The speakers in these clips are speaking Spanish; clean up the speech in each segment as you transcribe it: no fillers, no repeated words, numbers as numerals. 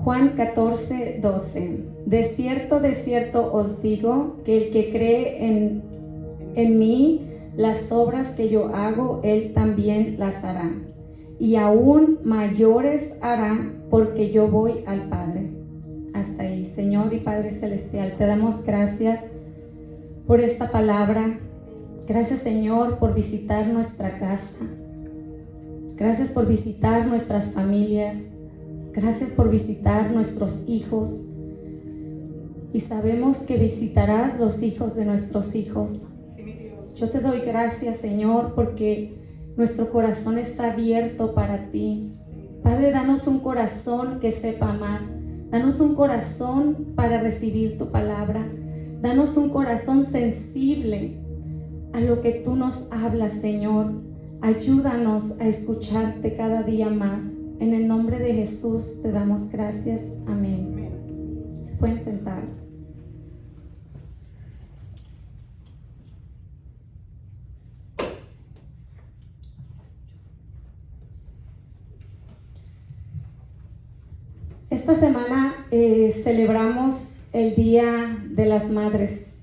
Juan 14:12. De cierto os digo que el que cree en mí, las obras que yo hago, él también las hará. Y aún mayores hará, porque yo voy al Padre. Hasta ahí. Señor y Padre Celestial, te damos gracias por esta palabra. Gracias, Señor, por visitar nuestra casa. Gracias por visitar nuestras familias. Gracias por visitar nuestros hijos. Y sabemos que visitarás los hijos de nuestros hijos. Yo te doy gracias, Señor, porque nuestro corazón está abierto para ti. Padre, danos un corazón que sepa amar. Danos un corazón para recibir tu palabra. Danos un corazón sensible a lo que tú nos hablas, Señor. Ayúdanos a escucharte cada día más. En el nombre de Jesús te damos gracias. Amén. Se pueden sentar. Esta semana celebramos el Día de las Madres.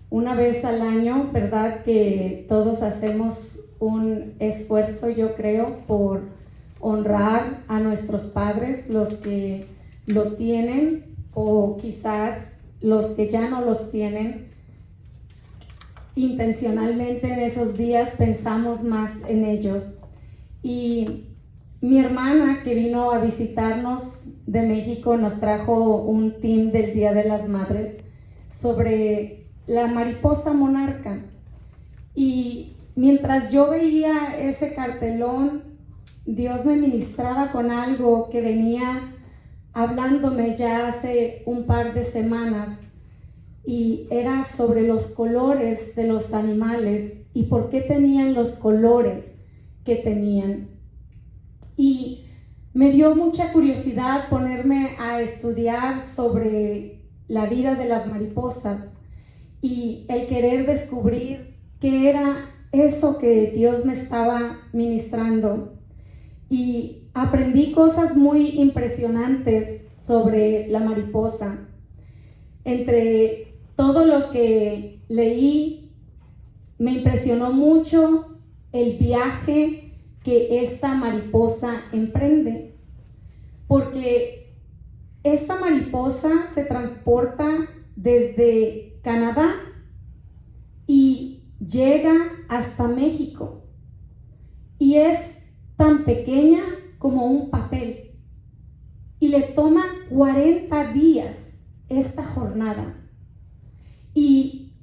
Una vez al año, ¿verdad? Que todos hacemos un esfuerzo, yo creo, por honrar a nuestros padres, los que lo tienen o quizás los que ya no los tienen. Intencionalmente en esos días pensamos más en ellos. Y mi hermana, que vino a visitarnos de México, nos trajo un team del Día de las Madres sobre la mariposa monarca. Y mientras yo veía ese cartelón, Dios me ministraba con algo que venía hablándome ya hace un par de semanas, y era sobre los colores de los animales y por qué tenían los colores que tenían. Y me dio mucha curiosidad ponerme a estudiar sobre la vida de las mariposas y el querer descubrir qué era eso que Dios me estaba ministrando. Y aprendí cosas muy impresionantes sobre la mariposa. Entre todo lo que leí, me impresionó mucho el viaje que esta mariposa emprende, porque esta mariposa se transporta desde Canadá y llega hasta México, y es tan pequeña como un papel, y le toma 40 días esta jornada, y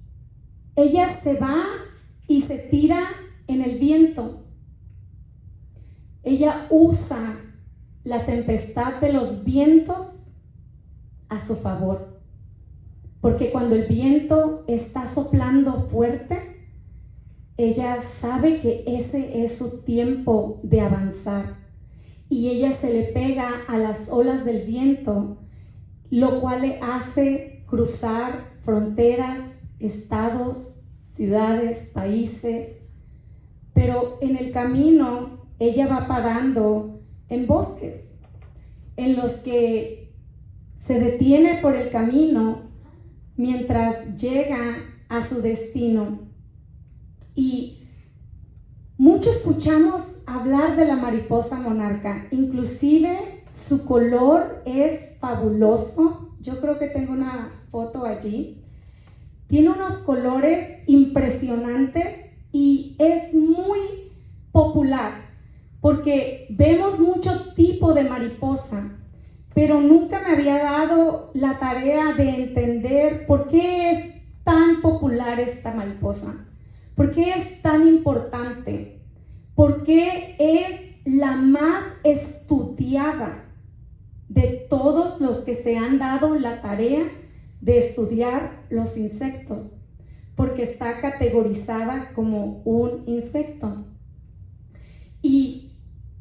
ella se va y se tira en el viento. Ella usa la tempestad de los vientos a su favor, porque cuando el viento está soplando fuerte, ella sabe que ese es su tiempo de avanzar, y ella se le pega a las olas del viento, lo cual le hace cruzar fronteras, estados, ciudades, países. Pero en el camino ella va parando en bosques en los que se detiene por el camino mientras llega a su destino. Y mucho escuchamos hablar de la mariposa monarca, inclusive su color es fabuloso. Yo creo que tengo una foto allí. Tiene unos colores impresionantes y es muy popular, porque vemos mucho tipo de mariposa, pero nunca me había dado la tarea de entender por qué es tan popular esta mariposa, por qué es tan importante, por qué es la más estudiada de todos los que se han dado la tarea de estudiar los insectos, porque está categorizada como un insecto. Y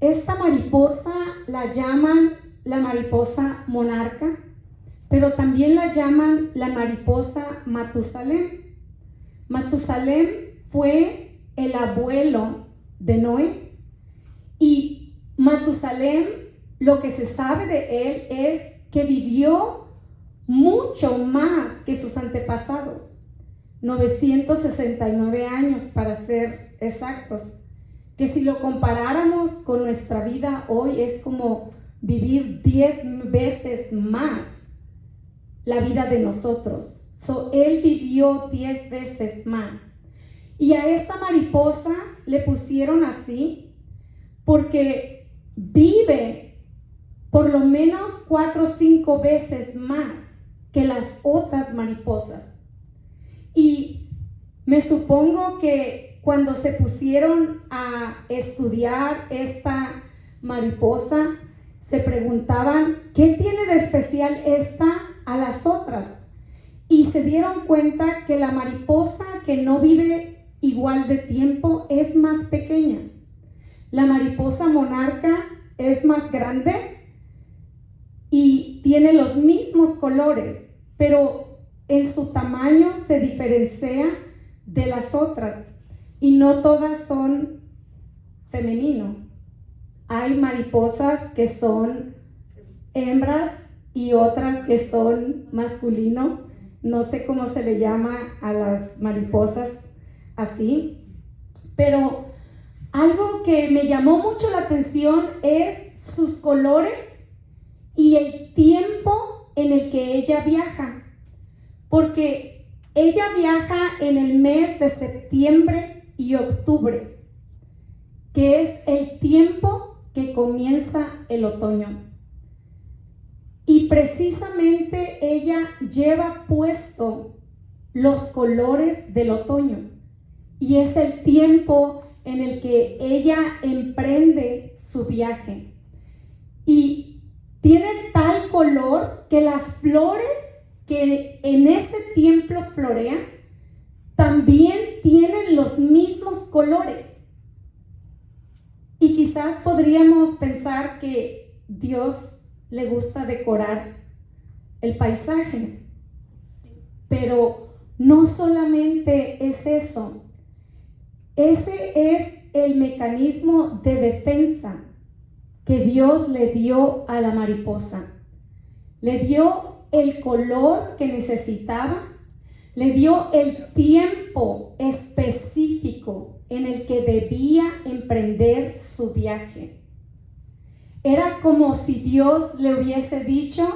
esta mariposa la llaman la mariposa monarca, pero también la llaman la mariposa Matusalén. Matusalén fue el abuelo de Noé, y Matusalén lo que se sabe de él es que vivió mucho más que sus antepasados, 969 años para ser exactos, que si lo comparáramos con nuestra vida hoy es como vivir 10 veces más la vida de nosotros. Él vivió 10 veces más. Y a esta mariposa le pusieron así porque vive por lo menos 4 o 5 veces más que las otras mariposas. Y me supongo que cuando se pusieron a estudiar esta mariposa, se preguntaban, ¿qué tiene de especial esta a las otras? Y se dieron cuenta que la mariposa que no vive igual de tiempo es más pequeña. La mariposa monarca es más grande y tiene los mismos colores, pero en su tamaño se diferencia de las otras y no todas son femenino. Hay mariposas que son hembras y otras que son masculino. No sé cómo se le llama a las mariposas así, pero algo que me llamó mucho la atención es sus colores y el tiempo en el que ella viaja, porque ella viaja en el mes de septiembre y octubre, que es el tiempo que comienza el otoño. Y precisamente ella lleva puesto los colores del otoño, y es el tiempo en el que ella emprende su viaje. Y tiene tal color que las flores que en ese tiempo florean también tienen los mismos colores. Y quizás podríamos pensar que Dios le gusta decorar el paisaje, pero no solamente es eso. Ese es el mecanismo de defensa que Dios le dio a la mariposa. Le dio el color que necesitaba, le dio el tiempo específico en el que debía emprender su viaje. Era como si Dios le hubiese dicho,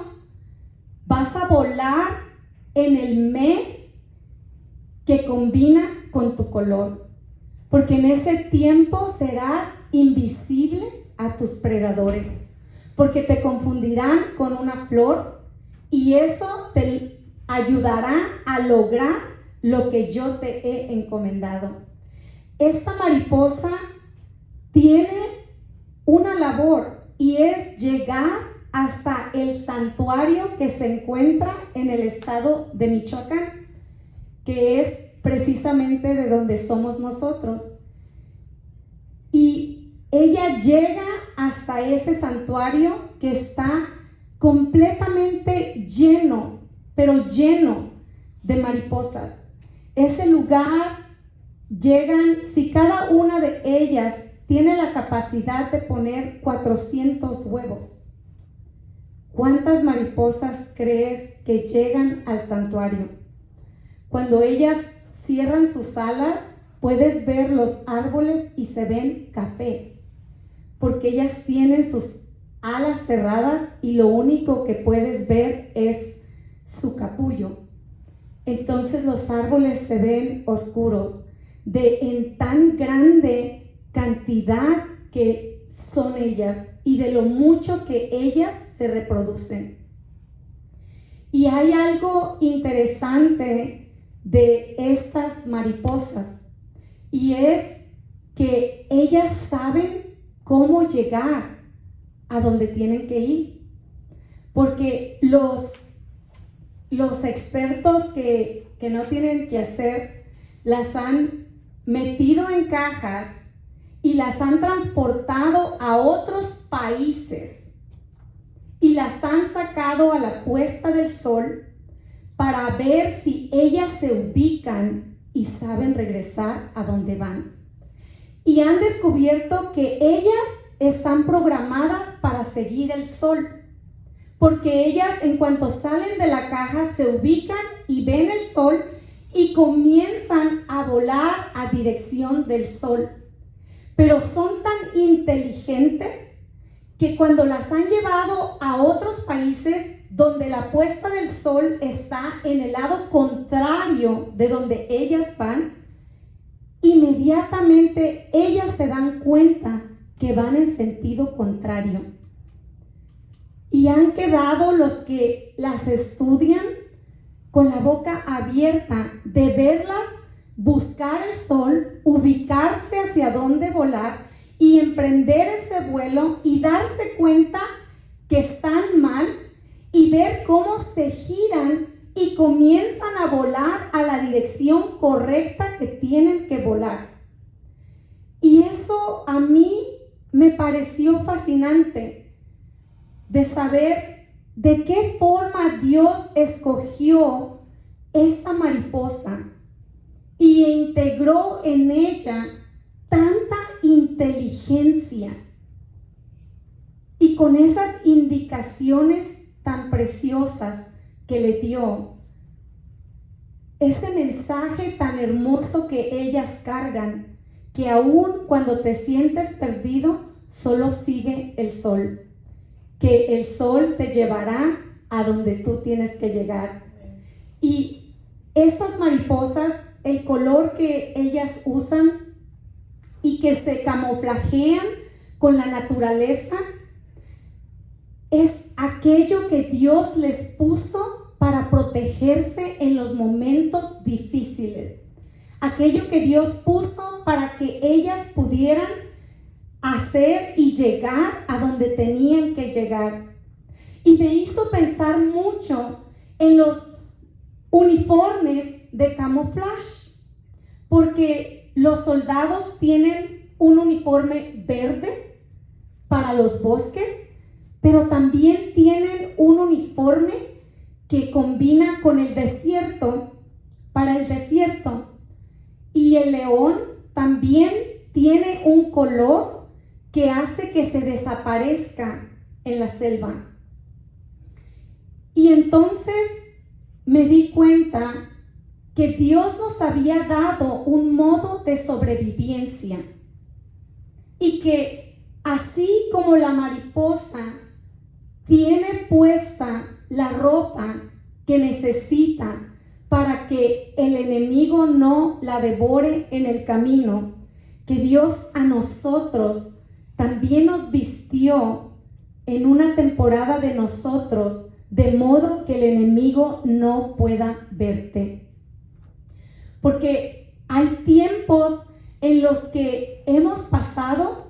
vas a volar en el mes que combina con tu color, porque en ese tiempo serás invisible a tus predadores, porque te confundirán con una flor y eso te ayudará a lograr lo que yo te he encomendado. Esta mariposa tiene una labor y es llegar hasta el santuario que se encuentra en el estado de Michoacán, que es precisamente de donde somos nosotros. Y ella llega hasta ese santuario que está completamente lleno, pero lleno de mariposas. Ese lugar llegan, si cada una de ellas tiene la capacidad de poner 400 huevos, ¿cuántas mariposas crees que llegan al santuario? Cuando ellas cierran sus alas, puedes ver los árboles y se ven cafés, porque ellas tienen sus alas cerradas y lo único que puedes ver es su capullo. Entonces los árboles se ven oscuros en tan grande cantidad que son ellas y de lo mucho que ellas se reproducen. Y hay algo interesante de estas mariposas y es que ellas saben cómo llegar a donde tienen que ir, porque los expertos que no tienen que hacer las han metido en cajas y las han transportado a otros países y las han sacado a la puesta del sol para ver si ellas se ubican y saben regresar a donde van. Y han descubierto que ellas están programadas para seguir el sol, porque ellas en cuanto salen de la caja se ubican y ven el sol y comienzan a volar a dirección del sol. Pero son tan inteligentes que cuando las han llevado a otros países donde la puesta del sol está en el lado contrario de donde ellas van, inmediatamente ellas se dan cuenta que van en sentido contrario. Y han quedado los que las estudian con la boca abierta de verlas buscar el sol, ubicarse hacia dónde volar y emprender ese vuelo y darse cuenta que están mal y ver cómo se giran y comienzan a volar a la dirección correcta que tienen que volar. Y eso a mí me pareció fascinante, de saber de qué forma Dios escogió esta mariposa y integró en ella tanta inteligencia, y con esas indicaciones tan preciosas que le dio, ese mensaje tan hermoso que ellas cargan, que aún cuando te sientes perdido, solo sigue el sol, que el sol te llevará a donde tú tienes que llegar. Y estas mariposas, el color que ellas usan y que se camuflajean con la naturaleza, es aquello que Dios les puso para protegerse en los momentos difíciles, aquello que Dios puso para que ellas pudieran hacer y llegar a donde tenían que llegar. Y me hizo pensar mucho en los uniformes de camuflaje, porque los soldados tienen un uniforme verde para los bosques, pero también tienen un uniforme que combina con el desierto, para el desierto. Y el león también tiene un color que hace que se desaparezca en la selva. Y entonces me di cuenta que Dios nos había dado un modo de sobrevivencia, y que así como la mariposa tiene puesta la ropa que necesita para que el enemigo no la devore en el camino, que Dios a nosotros también nos vistió en una temporada de nosotros, de modo que el enemigo no pueda verte. Porque hay tiempos en los que hemos pasado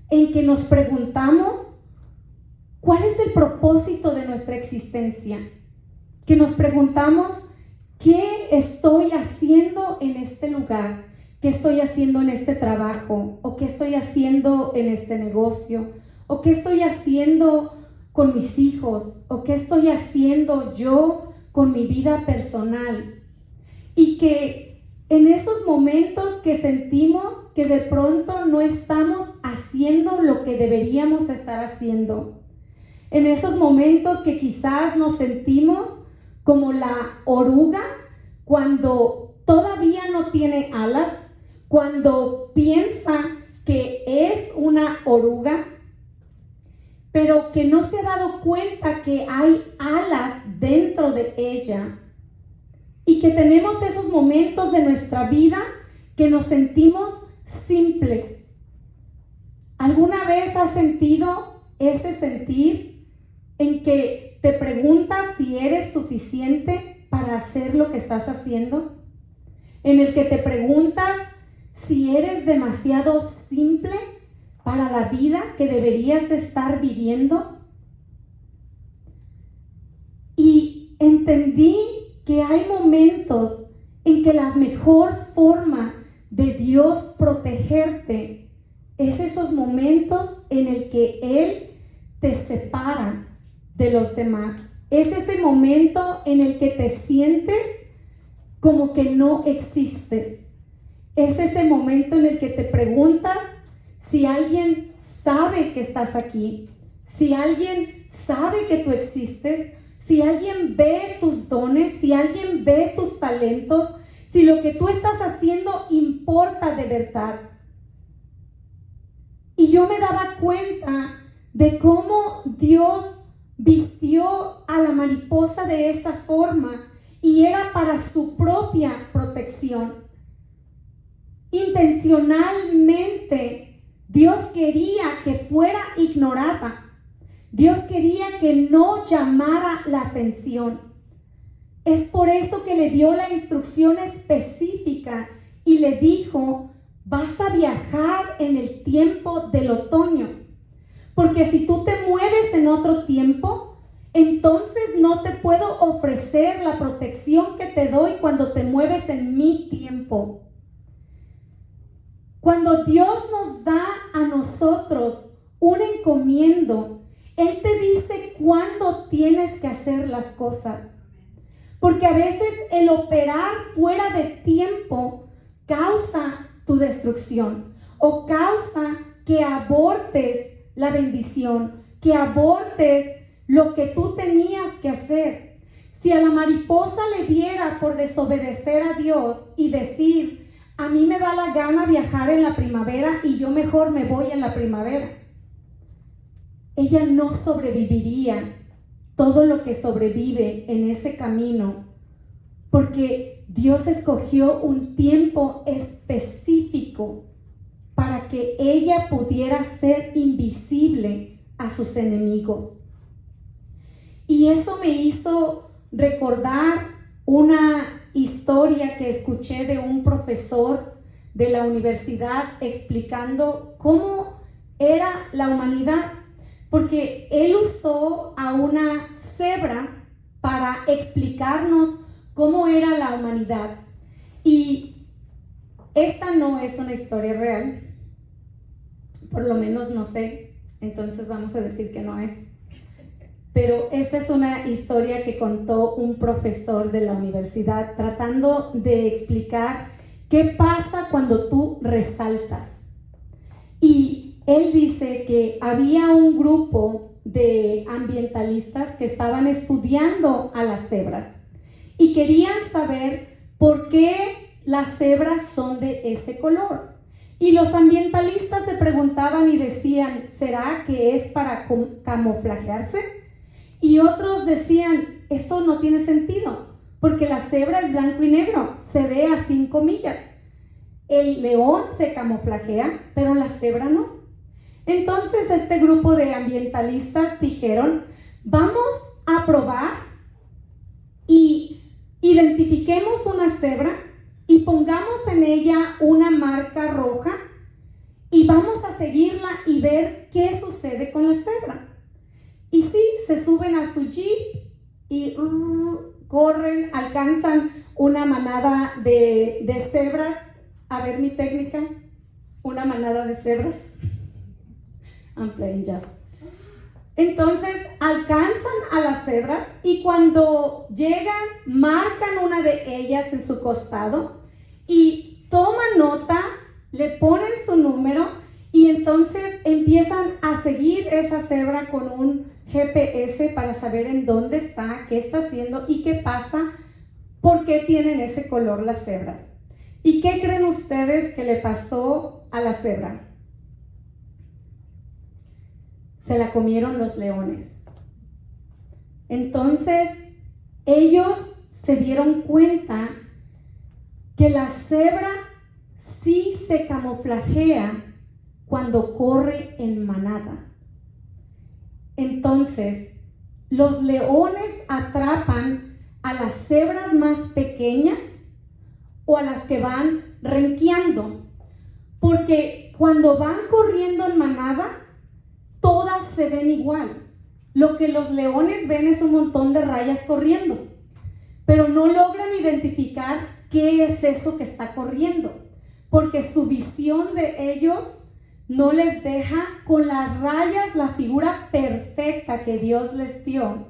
en que nos preguntamos ¿cuál es el propósito de nuestra existencia? Que nos preguntamos, ¿qué estoy haciendo en este lugar? ¿Qué estoy haciendo en este trabajo? ¿O qué estoy haciendo en este negocio? ¿O qué estoy haciendo con mis hijos? ¿O qué estoy haciendo yo con mi vida personal? Y que en esos momentos que sentimos que de pronto no estamos haciendo lo que deberíamos estar haciendo, en esos momentos que quizás nos sentimos como la oruga cuando todavía no tiene alas, cuando piensa que es una oruga, pero que no se ha dado cuenta que hay alas dentro de ella, y que tenemos esos momentos de nuestra vida que nos sentimos simples. ¿Alguna vez has sentido ese sentir en que te preguntas si eres suficiente para hacer lo que estás haciendo? En el que te preguntas si eres demasiado simple para la vida que deberías de estar viviendo. Y entendí que hay momentos en que la mejor forma de Dios protegerte es esos momentos en el que Él te separa de los demás. Es ese momento en el que te sientes como que no existes. Es ese momento en el que te preguntas si alguien sabe que estás aquí, si alguien sabe que tú existes, si alguien ve tus dones, si alguien ve tus talentos, si lo que tú estás haciendo importa de verdad. Y yo me daba cuenta de cómo Dios vistió a la mariposa de esa forma y era para su propia protección. Intencionalmente, Dios quería que fuera ignorada. Dios quería que no llamara la atención. Es por eso que le dio la instrucción específica y le dijo: vas a viajar en el tiempo del otoño, porque si tú te mueves en otro tiempo, entonces no te puedo ofrecer la protección que te doy cuando te mueves en mi tiempo. Cuando Dios nos da a nosotros un encomiendo, Él te dice cuándo tienes que hacer las cosas. Porque a veces el operar fuera de tiempo causa tu destrucción o causa que abortes la bendición, que abortes lo que tú tenías que hacer. Si a la mariposa le diera por desobedecer a Dios y decir: a mí me da la gana viajar en la primavera y yo mejor me voy en la primavera, ella no sobreviviría todo lo que sobrevive en ese camino, porque Dios escogió un tiempo específico para que ella pudiera ser invisible a sus enemigos. Y eso me hizo recordar una historia que escuché de un profesor de la universidad explicando cómo era la humanidad, porque él usó a una cebra para explicarnos cómo era la humanidad. Y esta no es una historia real, por lo menos no sé, entonces vamos a decir que no es. Pero esta es una historia que contó un profesor de la universidad tratando de explicar qué pasa cuando tú resaltas. Y él dice que había un grupo de ambientalistas que estaban estudiando a las cebras y querían saber por qué las cebras son de ese color. Y los ambientalistas se preguntaban y decían: ¿será que es para camuflajearse? Y otros decían: eso no tiene sentido, porque la cebra es blanco y negro, se ve a 5 millas. El león se camuflajea, pero la cebra no. Entonces este grupo de ambientalistas dijeron: vamos a probar y identifiquemos una cebra y pongamos en ella una marca roja y vamos a seguirla y ver qué sucede con la cebra. Y sí, se suben a su jeep y corren, alcanzan una manada de cebras. A ver mi técnica, una manada de cebras. I'm playing jazz. Entonces alcanzan a las cebras y cuando llegan marcan una de ellas en su costado y toman nota, le ponen su número y entonces empiezan a seguir esa cebra con un GPS para saber en dónde está, qué está haciendo y qué pasa, por qué tienen ese color las cebras. ¿Y qué creen ustedes que le pasó a la cebra? Se la comieron los leones. Entonces ellos se dieron cuenta que la cebra sí se camuflajea cuando corre en manada. Entonces los leones atrapan a las cebras más pequeñas o a las que van renqueando, porque cuando van corriendo en manada todas se ven igual. Lo que los leones ven es un montón de rayas corriendo, pero no logran identificar qué es eso que está corriendo, porque su visión de ellos no les deja con las rayas la figura perfecta que Dios les dio.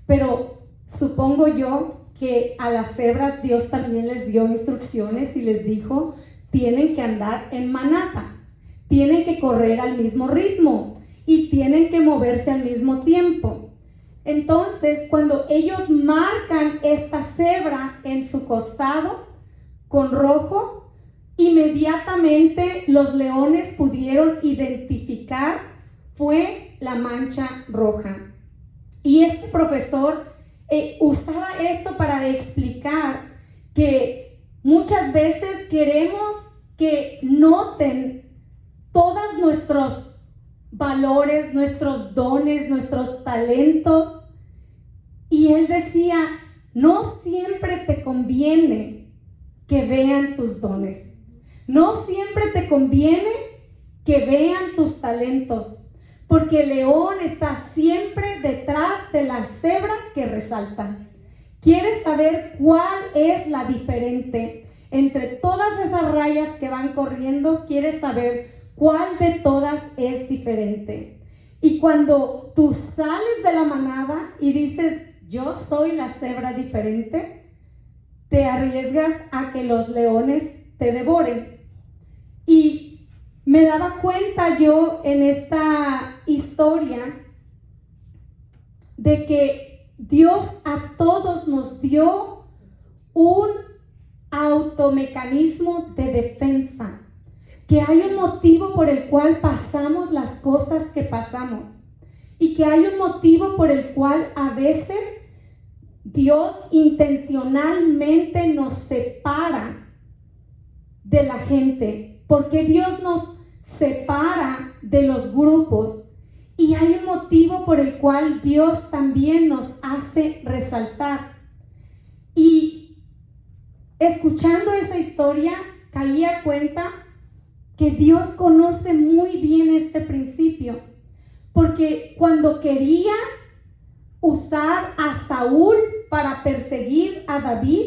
Pero supongo yo que a las cebras Dios también les dio instrucciones y les dijo: tienen que andar en manada, tienen que correr al mismo ritmo y tienen que moverse al mismo tiempo. Entonces, cuando ellos marcan esta cebra en su costado con rojo, inmediatamente los leones pudieron identificar fue la mancha roja. Y este profesor usaba esto para explicar que muchas veces queremos que noten todos nuestros valores, nuestros dones, nuestros talentos. Y él decía, no siempre te conviene que vean tus dones. No siempre te conviene que vean tus talentos, porque el león está siempre detrás de la cebra que resalta. ¿Quieres saber cuál es la diferente entre todas esas rayas que van corriendo? ¿Quieres saber cuál de todas es diferente? Y cuando tú sales de la manada y dices, yo soy la cebra diferente, te arriesgas a que los leones te devoren. Y me daba cuenta yo en esta historia de que Dios a todos nos dio un automecanismo de defensa, que hay un motivo por el cual pasamos las cosas que pasamos y que hay un motivo por el cual a veces Dios intencionalmente nos separa de la gente, porque Dios nos separa de los grupos y hay un motivo por el cual Dios también nos hace resaltar. Y escuchando esa historia caí a cuenta que Dios conoce muy bien este principio, porque cuando quería usar a Saúl para perseguir a David,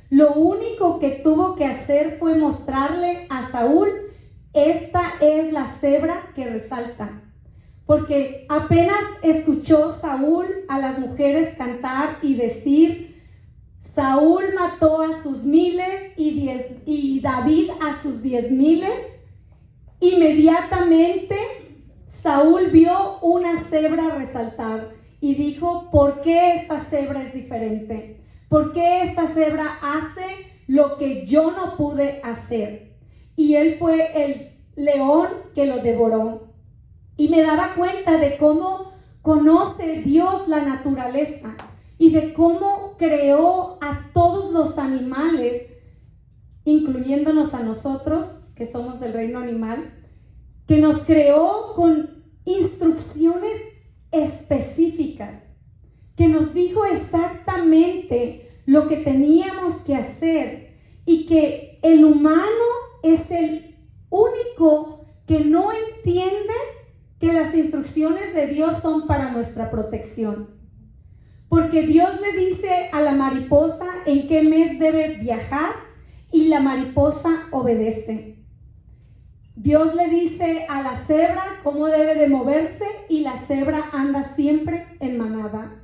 lo único que tuvo que hacer fue mostrarle a Saúl, esta es la cebra que resalta. Porque apenas escuchó Saúl a las mujeres cantar y decir, Saúl mató a sus miles y David a sus 10,000, inmediatamente Saúl vio una cebra resaltar y dijo, ¿por qué esta cebra es diferente? ¿Por qué esta cebra hace lo que yo no pude hacer? Y él fue el león que lo devoró. Y me daba cuenta de cómo conoce Dios la naturaleza y de cómo creó a todos los animales, incluyéndonos a nosotros, que somos del reino animal, que nos creó con instrucciones específicas, que nos dijo exactamente lo que teníamos que hacer y que el humano es el único que no entiende que las instrucciones de Dios son para nuestra protección. Porque Dios le dice a la mariposa en qué mes debe viajar y la mariposa obedece. Dios le dice a la cebra cómo debe de moverse y la cebra anda siempre en manada.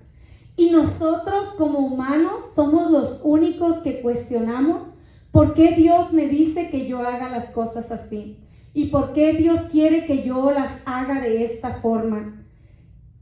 Y nosotros como humanos somos los únicos que cuestionamos por qué Dios me dice que yo haga las cosas así y por qué Dios quiere que yo las haga de esta forma.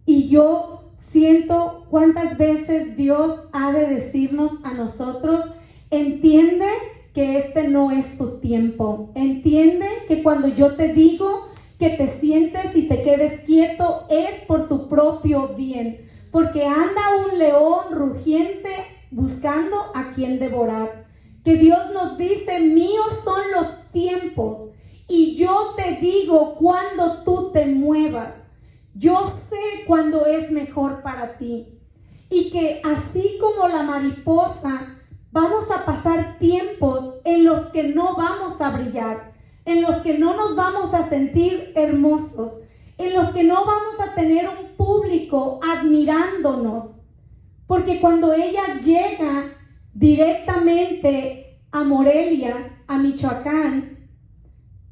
Y yo siento cuántas veces Dios ha de decirnos a nosotros, entiende que este no es tu tiempo. Entiende que cuando yo te digo que te sientes y te quedes quieto es por tu propio bien, porque anda un león rugiente buscando a quien devorar. Que Dios nos dice, míos son los tiempos y yo te digo cuando tú te muevas. Yo sé cuándo es mejor para ti. Y que así como la mariposa, vamos a pasar tiempos en los que no vamos a brillar, en los que no nos vamos a sentir hermosos, en los que no vamos a tener un público admirándonos. Porque cuando ella llega directamente a Morelia, a Michoacán,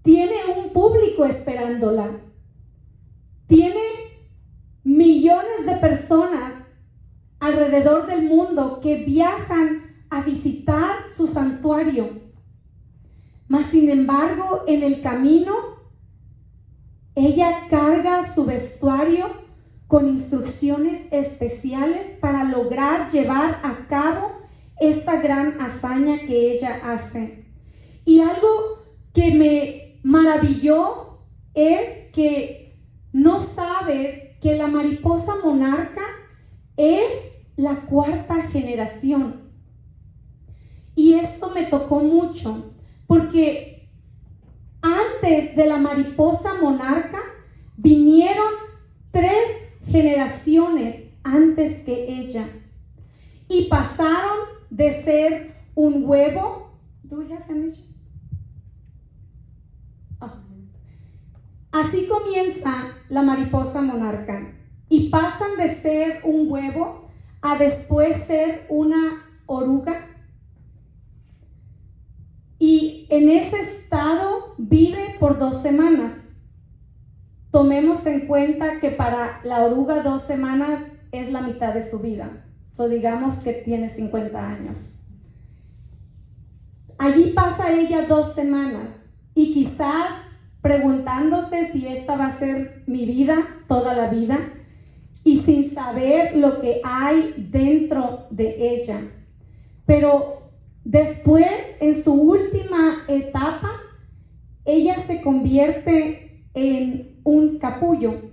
tiene un público esperándola. Tiene millones de personas alrededor del mundo que viajan a visitar su santuario. Mas sin embargo, en el camino ella carga su vestuario con instrucciones especiales para lograr llevar a cabo esta gran hazaña que ella hace. Y algo que me maravilló es que no sabes que la mariposa monarca es la cuarta generación. Y esto me tocó mucho, porque antes de la mariposa monarca vinieron 3 generaciones antes que ella. Y pasaron de ser un huevo. Do we have images? Así comienza la mariposa monarca. Y pasan de ser un huevo a después ser una oruga. Y en ese estado vive por 2 semanas. Tomemos en cuenta que para la oruga 2 semanas es la mitad de su vida. So digamos que tiene 50 años. Allí pasa ella 2 semanas y quizás preguntándose si esta va a ser mi vida toda la vida y sin saber lo que hay dentro de ella. Pero después, en su última etapa, ella se convierte en un capullo.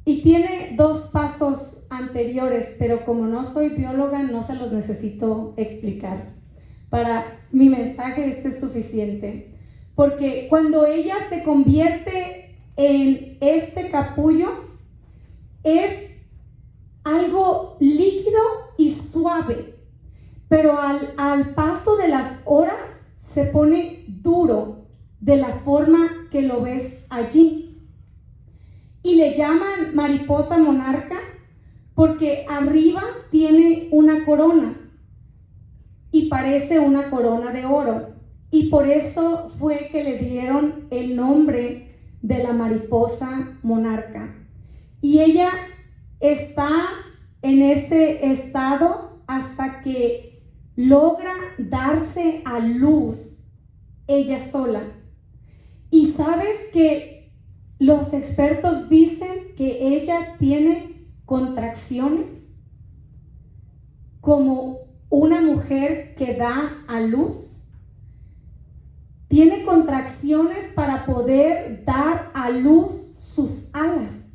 Y tiene 2 pasos anteriores, pero como no soy bióloga, no se los necesito explicar. Para mi mensaje este es suficiente. Porque cuando ella se convierte en este capullo, es algo líquido y suave. Pero al paso de las horas se pone duro de la forma que lo ves allí. Y le llaman mariposa monarca porque arriba tiene una corona y parece una corona de oro. Y por eso fue que le dieron el nombre de la mariposa monarca. Y ella está en ese estado hasta que logra darse a luz ella sola. Y sabes que los expertos dicen que ella tiene contracciones como una mujer que da a luz. Tiene contracciones para poder dar a luz sus alas.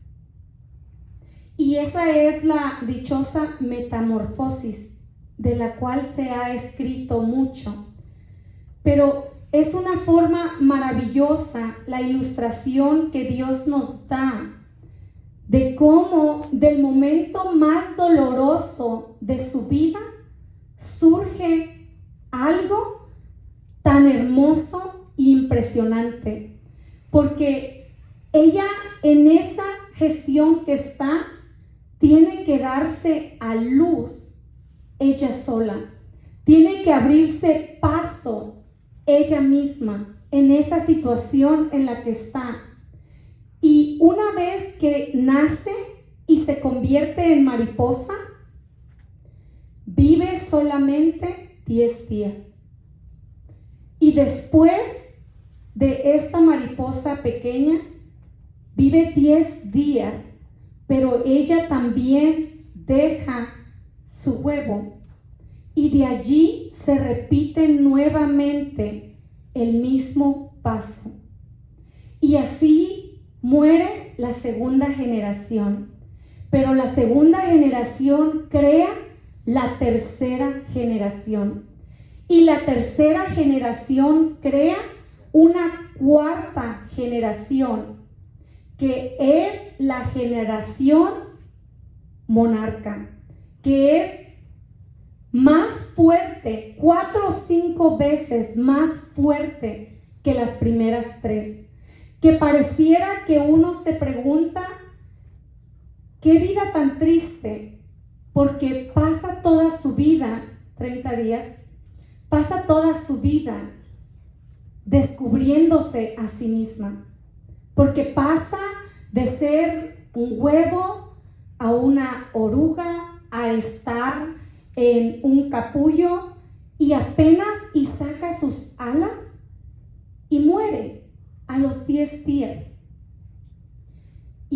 Y esa es la dichosa metamorfosis de la cual se ha escrito mucho. Pero es una forma maravillosa la ilustración que Dios nos da de cómo del momento más doloroso de su vida surge algo tan hermoso e impresionante. Porque ella en esa gestión que está, tiene que darse a luz ella sola. Tiene que abrirse paso ella misma en esa situación en la que está. Y una vez que nace y se convierte en mariposa, vive solamente 10 días. Y después de esta mariposa pequeña, vive 10 días, pero ella también deja su huevo. Y de allí se repite nuevamente el mismo paso. Y así muere la segunda generación. Pero la segunda generación crea la tercera generación. Y la tercera generación crea una cuarta generación, que es la generación monarca, que es más fuerte, 4 o 5 veces más fuerte que las primeras 3, que pareciera que uno se pregunta, qué vida tan triste, porque pasa toda su vida, 30 días, pasa toda su vida descubriéndose a sí misma, porque pasa de ser un huevo a una oruga, a estar en un capullo, y apenas y saca sus alas y muere a los 10 días.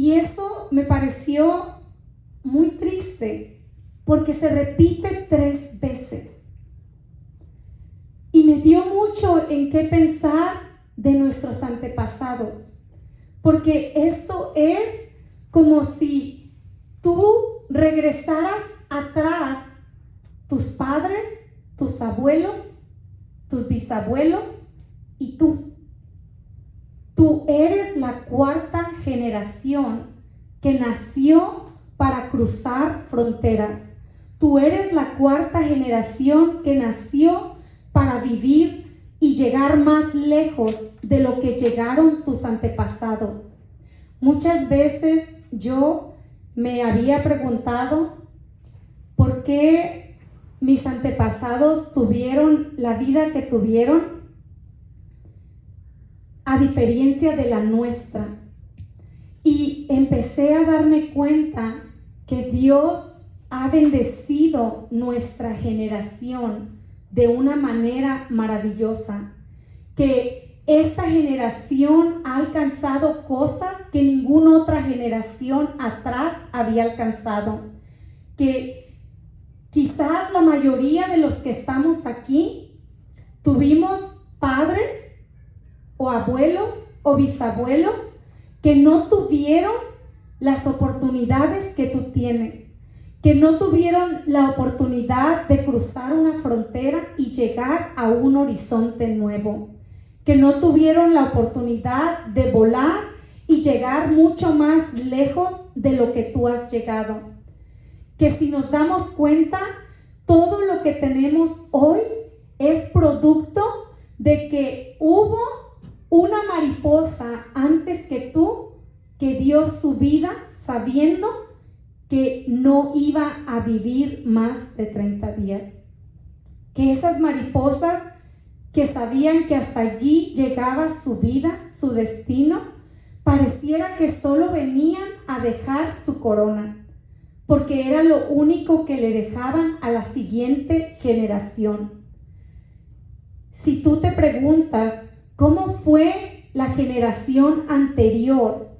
Y eso me pareció muy triste porque se repite 3 veces. Y me dio mucho en qué pensar de nuestros antepasados, porque esto es como si tú regresaras atrás, tus padres, tus abuelos, tus bisabuelos y tú. Tú eres la 4ª generación que nació para cruzar fronteras. Tú eres la 4ª generación que nació para vivir y llegar más lejos de lo que llegaron tus antepasados. Muchas veces yo me había preguntado por qué mis antepasados tuvieron la vida que tuvieron a diferencia de la nuestra. Y empecé a darme cuenta que Dios ha bendecido nuestra generación de una manera maravillosa, que esta generación ha alcanzado cosas que ninguna otra generación atrás había alcanzado, que quizás la mayoría de los que estamos aquí tuvimos padres o abuelos o bisabuelos que no tuvieron las oportunidades que tú tienes, que no tuvieron la oportunidad de cruzar una frontera y llegar a un horizonte nuevo, que no tuvieron la oportunidad de volar y llegar mucho más lejos de lo que tú has llegado. Que si nos damos cuenta, todo lo que tenemos hoy es producto de que hubo una mariposa antes que tú que dio su vida sabiendo que no iba a vivir más de 30 días. Que esas mariposas que sabían que hasta allí llegaba su vida, su destino, pareciera que solo venían a dejar su corona, porque era lo único que le dejaban a la siguiente generación. Si tú te preguntas cómo fue la generación anterior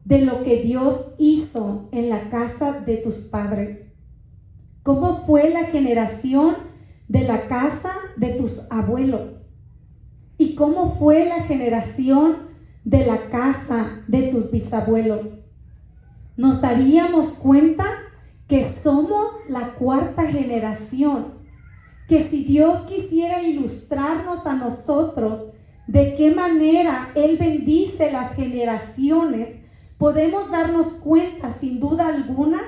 de lo que Dios hizo en la casa de tus padres, cómo fue la generación de la casa de tus abuelos y cómo fue la generación de la casa de tus bisabuelos, nos daríamos cuenta que somos la 4ª generación, que si Dios quisiera ilustrarnos a nosotros de qué manera Él bendice las generaciones, podemos darnos cuenta sin duda alguna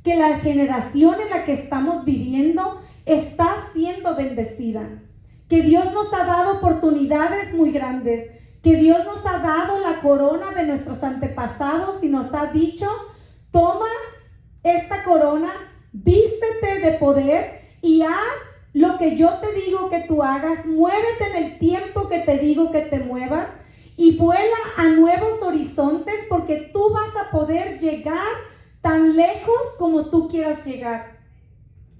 que la generación en la que estamos viviendo está siendo bendecida, que Dios nos ha dado oportunidades muy grandes, que Dios nos ha dado la corona de nuestros antepasados y nos ha dicho: toma esta corona, vístete de poder y haz lo que yo te digo que tú hagas, muévete en el tiempo que te digo que te muevas y vuela a nuevos horizontes, porque tú vas a poder llegar tan lejos como tú quieras llegar,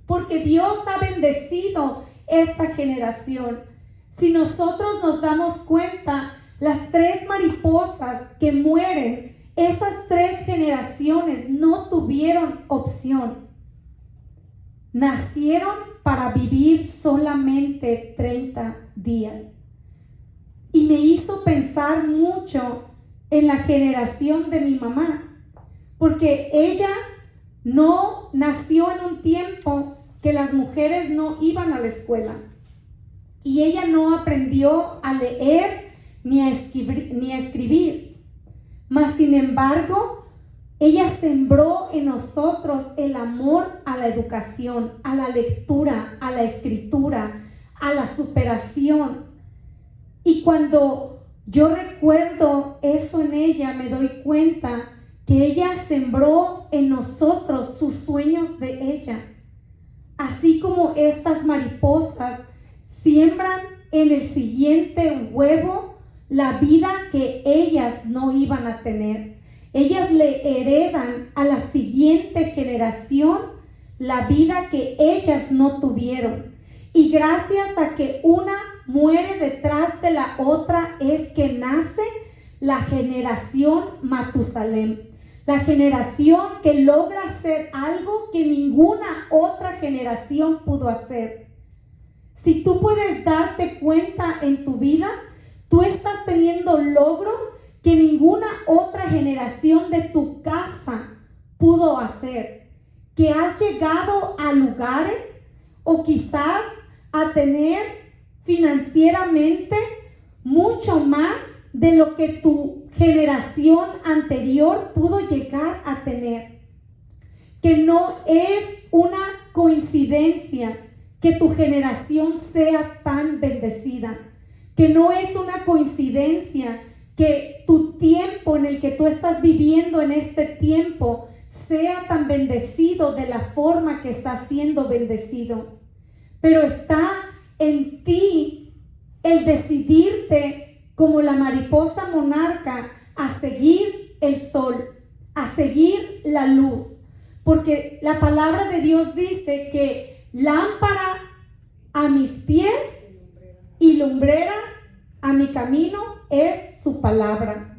porque Dios ha bendecido esta generación. Si nosotros nos damos cuenta, las 3 mariposas que mueren, esas 3 generaciones no tuvieron opción. Nacieron para vivir solamente 30 días. Y me hizo pensar mucho en la generación de mi mamá, porque ella no nació en un tiempo que las mujeres no iban a la escuela, y ella no aprendió a leer ni a escribir. Mas sin embargo, ella sembró en nosotros el amor a la educación, a la lectura, a la escritura, a la superación. Y cuando yo recuerdo eso en ella, me doy cuenta que ella sembró en nosotros sus sueños de ella. Así como estas mariposas siembran en el siguiente huevo la vida que ellas no iban a tener. Ellas le heredan a la siguiente generación la vida que ellas no tuvieron. Y gracias a que una muere detrás de la otra es que nace la generación Matusalén. La generación que logra hacer algo que ninguna otra generación pudo hacer. Si tú puedes darte cuenta en tu vida, tú estás teniendo logros que ninguna otra generación de tu casa pudo hacer. Que has llegado a lugares o quizás a tener financieramente mucho más de lo que tu generación anterior pudo llegar a tener. Que no es una coincidencia que tu generación sea tan bendecida. Que no es una coincidencia que tu tiempo en el que tú estás viviendo en este tiempo sea tan bendecido de la forma que está siendo bendecido. Pero está en ti el decidirte como la mariposa monarca a seguir el sol, a seguir la luz. Porque la palabra de Dios dice que lámpara a mis pies y lumbrera a mi camino es su palabra.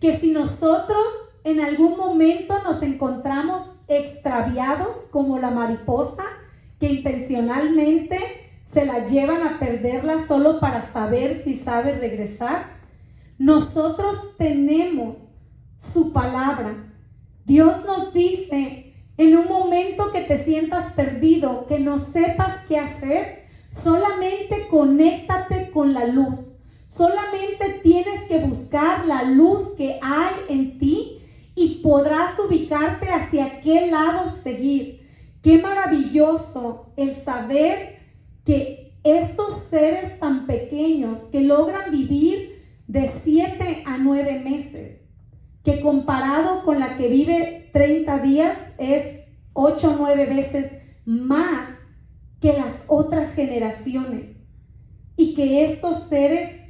Que si nosotros en algún momento nos encontramos extraviados como la mariposa, que intencionalmente se la llevan a perderla solo para saber si sabe regresar, nosotros tenemos su palabra. Dios nos dice, en un momento que te sientas perdido, que no sepas qué hacer, solamente conéctate con la luz. Solamente tienes que buscar la luz que hay en ti y podrás ubicarte hacia qué lado seguir. Qué maravilloso el saber que estos seres tan pequeños que logran vivir de 7 a 9 meses, que comparado con la que vive 30 días es 8 o 9 veces más que las otras generaciones, y que estos seres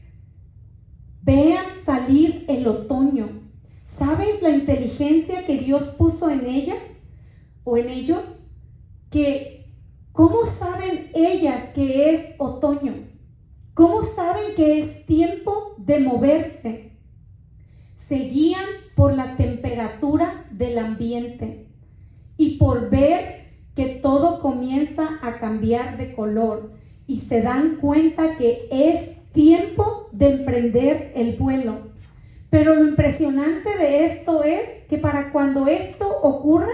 vean salir el otoño. ¿Sabes la inteligencia que Dios puso en ellas o en ellos? Que ¿cómo saben ellas que es otoño? ¿Cómo saben que es tiempo de moverse? Se guían por la temperatura del ambiente y por ver que todo comienza a cambiar de color, y se dan cuenta que es tiempo de emprender el vuelo. Pero lo impresionante de esto es que para cuando esto ocurra,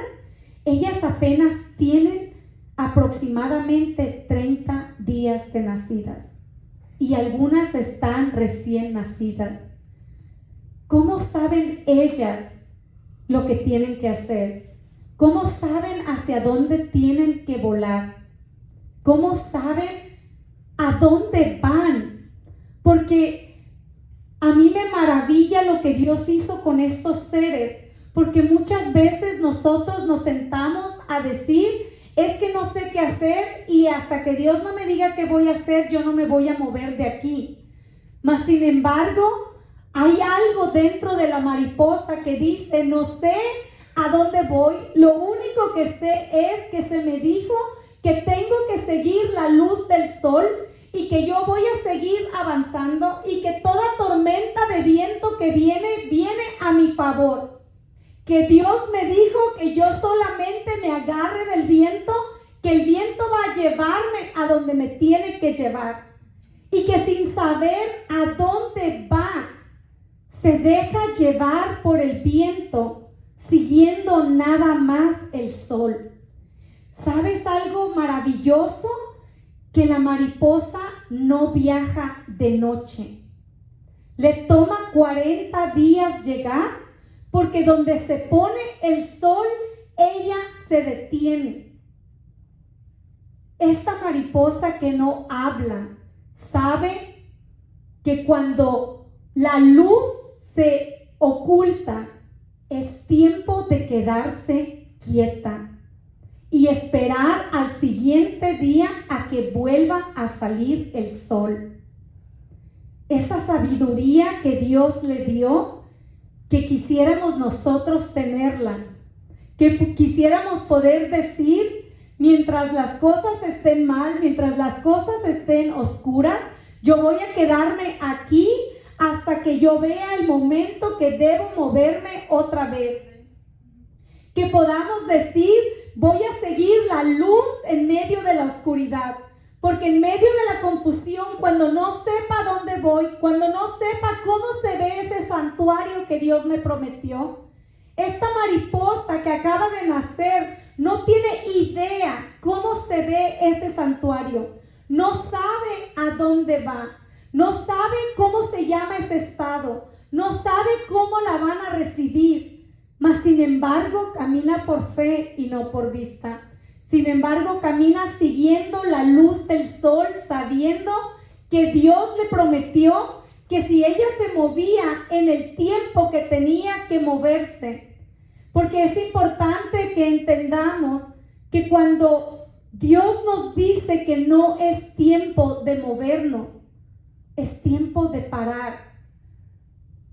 ellas apenas tienen aproximadamente 30 días de nacidas y algunas están recién nacidas. ¿Cómo saben ellas lo que tienen que hacer? ¿Cómo saben hacia dónde tienen que volar? ¿Cómo saben a dónde van? Porque a mí me maravilla lo que Dios hizo con estos seres, porque muchas veces nosotros nos sentamos a decir: es que no sé qué hacer y hasta que Dios no me diga qué voy a hacer, yo no me voy a mover de aquí. Mas sin embargo, hay algo dentro de la mariposa que dice: no sé a dónde voy, lo único que sé es que se me dijo que tengo que seguir la luz del sol y que yo voy a seguir avanzando y que toda tormenta de viento que viene a mi favor. Que Dios me dijo que yo solamente me agarre del viento, que el viento va a llevarme a donde me tiene que llevar. Y que sin saber a dónde va, se deja llevar por el viento, siguiendo nada más el sol. ¿Sabes algo maravilloso? Que la mariposa no viaja de noche. Le toma 40 días llegar, porque donde se pone el sol, ella se detiene. Esta mariposa que no habla, sabe que cuando la luz se oculta, es tiempo de quedarse quieta y esperar al siguiente día a que vuelva a salir el sol. Esa sabiduría que Dios le dio, que quisiéramos nosotros tenerla, que quisiéramos poder decir: mientras las cosas estén mal, mientras las cosas estén oscuras, yo voy a quedarme aquí hasta que yo vea el momento que debo moverme otra vez. Que podamos decir, voy a seguir la luz en medio de la oscuridad. Porque en medio de la confusión, cuando no sepa dónde voy, cuando no sepa cómo se ve ese santuario que Dios me prometió, esta mariposa que acaba de nacer no tiene idea cómo se ve ese santuario. No sabe a dónde va. No sabe cómo se llama ese estado. No sabe cómo la van a recibir. Mas sin embargo camina por fe y no por vista. Sin embargo, camina siguiendo la luz del sol, sabiendo que Dios le prometió que si ella se movía en el tiempo que tenía que moverse, porque es importante que entendamos que cuando Dios nos dice que no es tiempo de movernos, es tiempo de parar.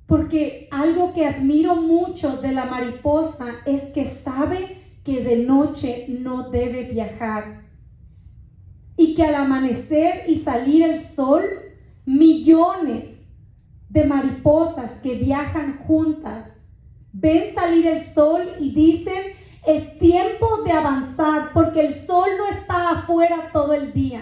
Porque algo que admiro mucho de la mariposa es que sabe que de noche no debe viajar y que al amanecer y salir el sol, millones de mariposas que viajan juntas ven salir el sol y dicen, es tiempo de avanzar porque el sol no está afuera todo el día,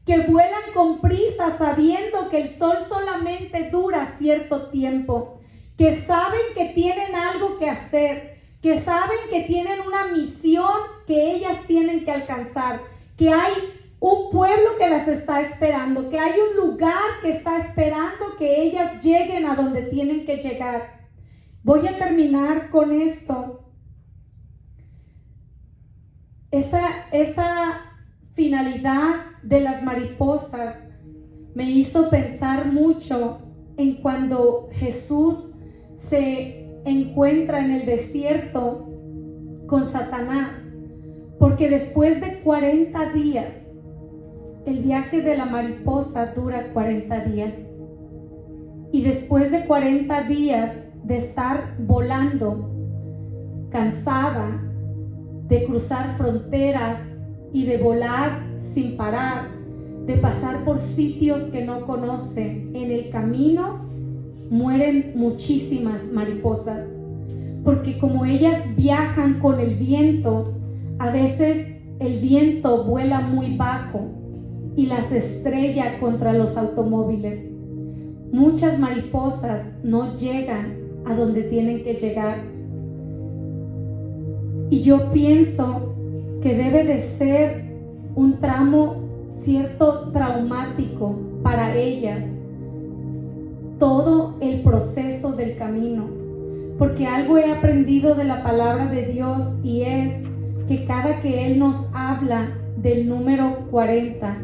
que vuelan con prisa sabiendo que el sol solamente dura cierto tiempo, que saben que tienen algo que hacer, que saben que tienen una misión que ellas tienen que alcanzar, que hay un pueblo que las está esperando, que hay un lugar que está esperando que ellas lleguen a donde tienen que llegar. Voy a terminar con esto. Esa finalidad de las mariposas me hizo pensar mucho en cuando Jesús se encuentra en el desierto con Satanás, porque después de 40 días, el viaje de la mariposa dura 40 días, y después de 40 días de estar volando, cansada de cruzar fronteras y de volar sin parar, de pasar por sitios que no conoce, en el camino mueren muchísimas mariposas, porque como ellas viajan con el viento, a veces el viento vuela muy bajo y las estrella contra los automóviles. Muchas mariposas no llegan a donde tienen que llegar. Y yo pienso que debe de ser un tramo cierto traumático para ellas, todo el proceso del camino, porque algo he aprendido de la palabra de Dios, y es que cada que Él nos habla del número 40,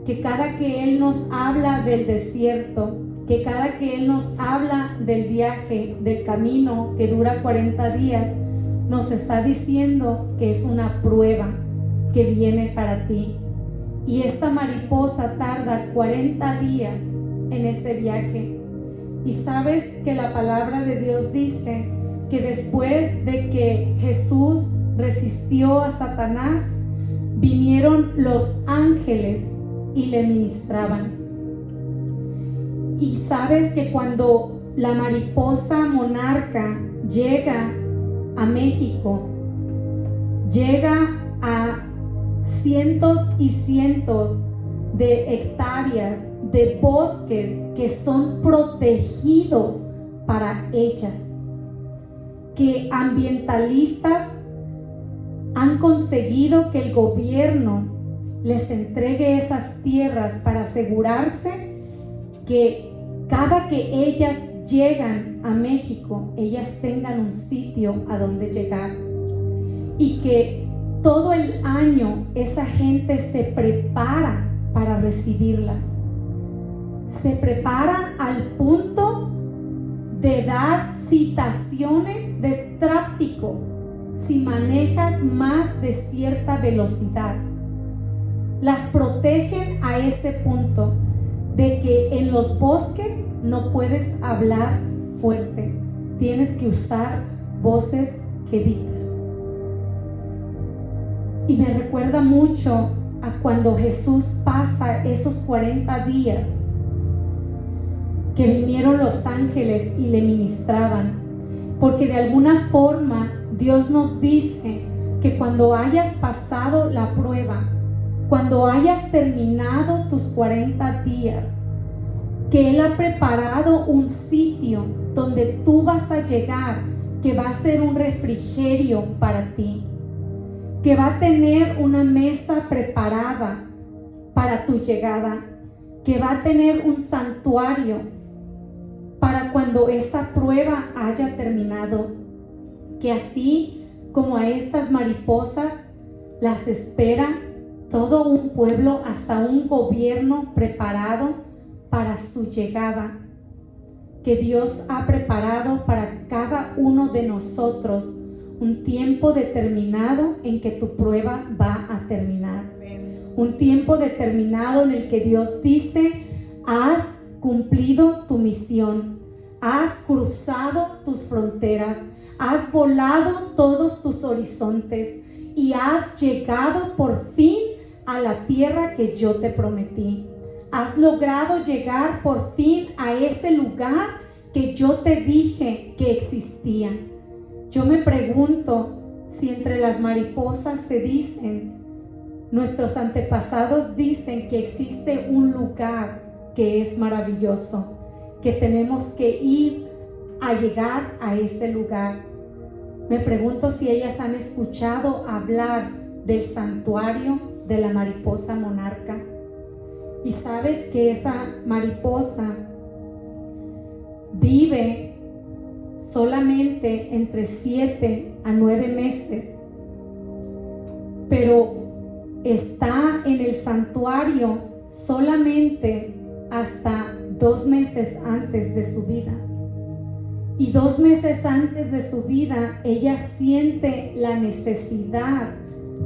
que cada que Él nos habla del desierto, que cada que Él nos habla del viaje, del camino que dura 40 días, nos está diciendo que es una prueba que viene para ti. Y esta mariposa tarda 40 días en ese viaje. Y sabes que la palabra de Dios dice que después de que Jesús resistió a Satanás, vinieron los ángeles y le ministraban. Y sabes que cuando la mariposa monarca llega a México, llega a cientos y cientos de hectáreas de bosques que son protegidos para ellas, que ambientalistas han conseguido que el gobierno les entregue esas tierras para asegurarse que cada que ellas llegan a México, ellas tengan un sitio a donde llegar, y que todo el año esa gente se prepara para recibirlas. Se prepara al punto de dar citaciones de tráfico si manejas más de cierta velocidad. Las protegen a ese punto de que en los bosques no puedes hablar fuerte, tienes que usar voces queditas. Y me recuerda mucho a cuando Jesús pasa esos 40 días que vinieron los ángeles y le ministraban, porque de alguna forma Dios nos dice que cuando hayas pasado la prueba, cuando hayas terminado tus 40 días, que Él ha preparado un sitio donde tú vas a llegar, que va a ser un refrigerio para ti, que va a tener una mesa preparada para tu llegada, que va a tener un santuario para cuando esa prueba haya terminado, que así como a estas mariposas las espera todo un pueblo, hasta un gobierno preparado para su llegada, que Dios ha preparado para cada uno de nosotros un tiempo determinado en que tu prueba va a terminar. Un tiempo determinado en el que Dios dice: has cumplido tu misión, has cruzado tus fronteras, has volado todos tus horizontes y has llegado por fin a la tierra que yo te prometí. Has logrado llegar por fin a ese lugar que yo te dije que existía. Yo me pregunto si entre las mariposas se dicen, nuestros antepasados dicen que existe un lugar que es maravilloso, que tenemos que ir a llegar a ese lugar. Me pregunto si ellas han escuchado hablar del santuario de la mariposa monarca. Y sabes que esa mariposa vive solamente entre 7 a 9 meses, pero está en el santuario solamente hasta 2 meses antes de su vida. Y 2 meses antes de su vida, ella siente la necesidad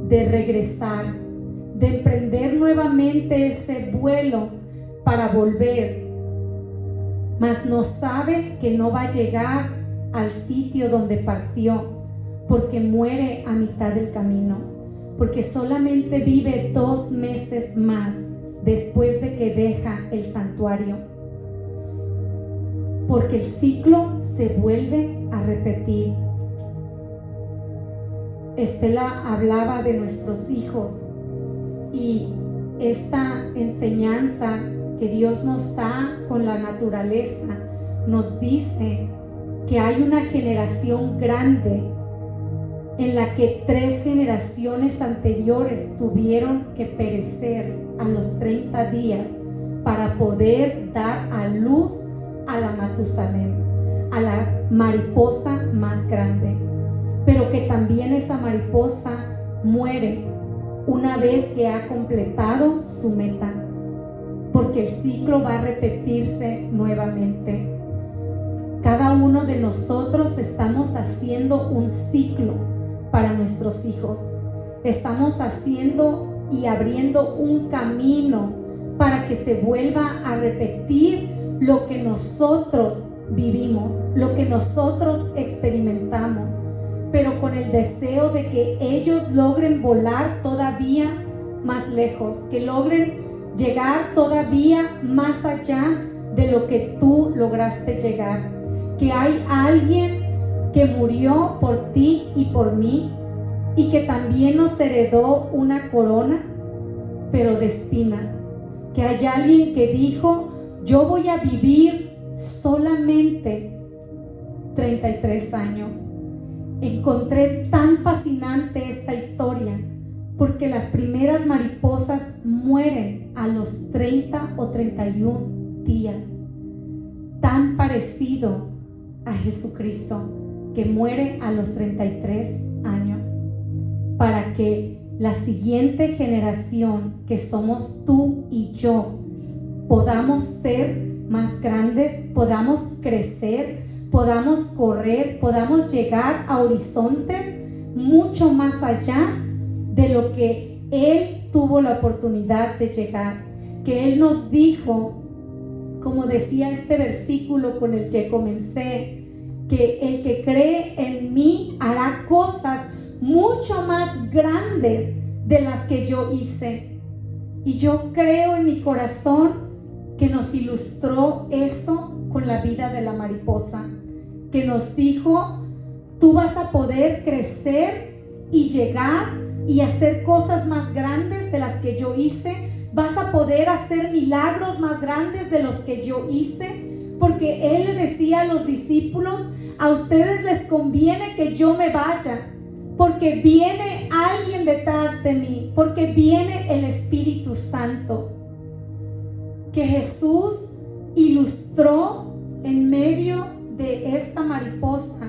de regresar, de emprender nuevamente ese vuelo para volver, mas no sabe que no va a llegar al sitio donde partió, porque muere a mitad del camino, porque solamente vive 2 meses más después de que deja el santuario, porque el ciclo se vuelve a repetir. Estela hablaba de nuestros hijos y esta enseñanza que Dios nos da con la naturaleza nos dice que hay una generación grande en la que 3 generaciones anteriores tuvieron que perecer a los 30 días para poder dar a luz a la Matusalén, a la mariposa más grande, pero que también esa mariposa muere una vez que ha completado su meta, porque el ciclo va a repetirse nuevamente. Cada uno de nosotros estamos haciendo un ciclo para nuestros hijos. Estamos haciendo y abriendo un camino para que se vuelva a repetir lo que nosotros vivimos, lo que nosotros experimentamos, pero con el deseo de que ellos logren volar todavía más lejos, que logren llegar todavía más allá de lo que tú lograste llegar. Que hay alguien que murió por ti y por mí y que también nos heredó una corona, pero de espinas. Que hay alguien que dijo: yo voy a vivir solamente 33 años. Encontré tan fascinante esta historia porque las primeras mariposas mueren a los 30 o 31 días. Tan parecido a Jesucristo, que muere a los 33 años, para que la siguiente generación, que somos tú y yo, podamos ser más grandes, podamos crecer, podamos correr, podamos llegar a horizontes mucho más allá de lo que Él tuvo la oportunidad de llegar. Que Él nos dijo, como decía este versículo con el que comencé, que el que cree en mí hará cosas mucho más grandes de las que yo hice. Y yo creo en mi corazón que nos ilustró eso con la vida de la mariposa, que nos dijo: Tú vas a poder crecer y llegar y hacer cosas más grandes de las que yo hice. Vas a poder hacer milagros más grandes de los que yo hice, porque Él le decía a los discípulos: a ustedes les conviene que yo me vaya, porque viene alguien detrás de mí, porque viene el Espíritu Santo. Que Jesús ilustró en medio de esta mariposa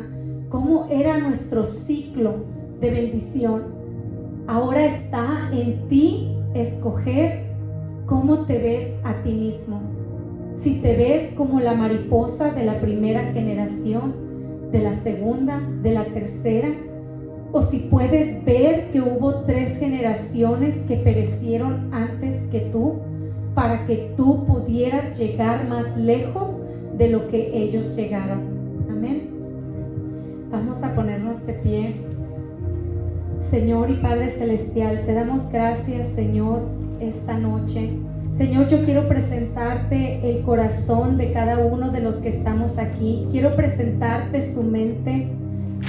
cómo era nuestro ciclo de bendición. Ahora está en ti escoger cómo te ves a ti mismo. Si te ves como la mariposa de la primera generación, de la segunda, de la tercera, o si puedes ver que hubo 3 generaciones que perecieron antes que tú, para que tú pudieras llegar más lejos de lo que ellos llegaron. Amén. Vamos a ponernos de pie. Señor y Padre Celestial, te damos gracias, Señor, esta noche. Señor, yo quiero presentarte el corazón de cada uno de los que estamos aquí. Quiero presentarte su mente.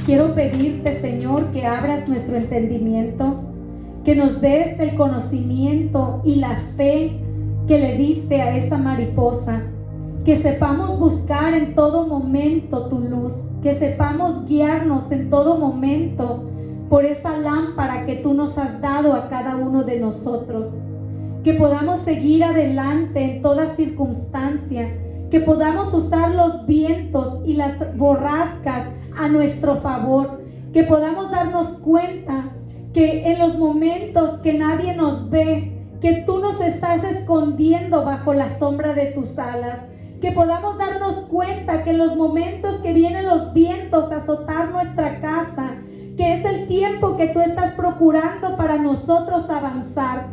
Quiero pedirte, Señor, que abras nuestro entendimiento, que nos des el conocimiento y la fe que le diste a esa mariposa, que sepamos buscar en todo momento tu luz, que sepamos guiarnos en todo momento por esa lámpara que tú nos has dado a cada uno de nosotros, que podamos seguir adelante en toda circunstancia, que podamos usar los vientos y las borrascas a nuestro favor, que podamos darnos cuenta que en los momentos que nadie nos ve, que tú nos estás escondiendo bajo la sombra de tus alas, que podamos darnos cuenta que en los momentos que vienen los vientos a azotar nuestra casa, que es el tiempo que tú estás procurando para nosotros avanzar.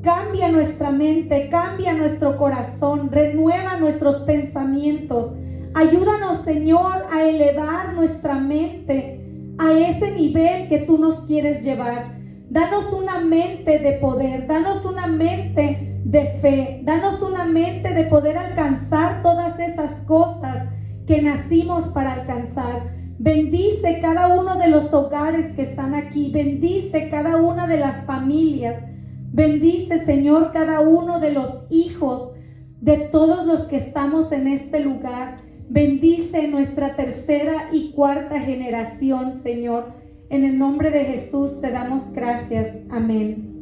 Cambia nuestra mente, cambia nuestro corazón, renueva nuestros pensamientos. Ayúdanos, Señor, a elevar nuestra mente a ese nivel que tú nos quieres llevar. Danos una mente de poder, danos una mente de fe, danos una mente de poder alcanzar todas esas cosas que nacimos para alcanzar. Bendice cada uno de los hogares que están aquí, bendice cada una de las familias, bendice, Señor, cada uno de los hijos de todos los que estamos en este lugar. Bendice nuestra 3ª y 4ª generación, Señor. En el nombre de Jesús te damos gracias. Amén.